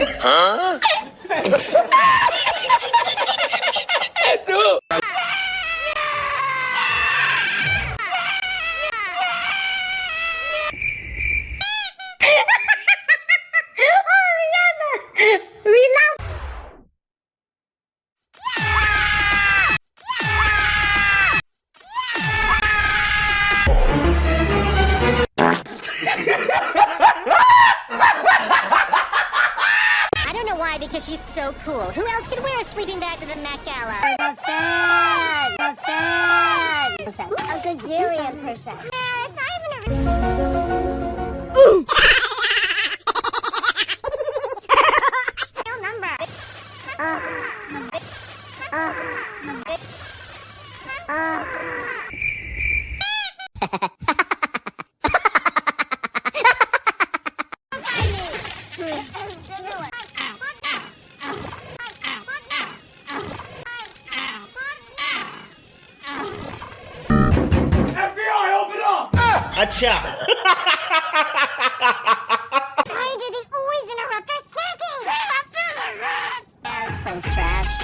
Huh? True. I don't know why, because she's so cool. Who else could wear a sleeping bag to the Met Gala? A fan! A gazillion percent. Yes, I haven't real number. Acha! Why do they always interrupt our snacking? Yeah, this one's trashed.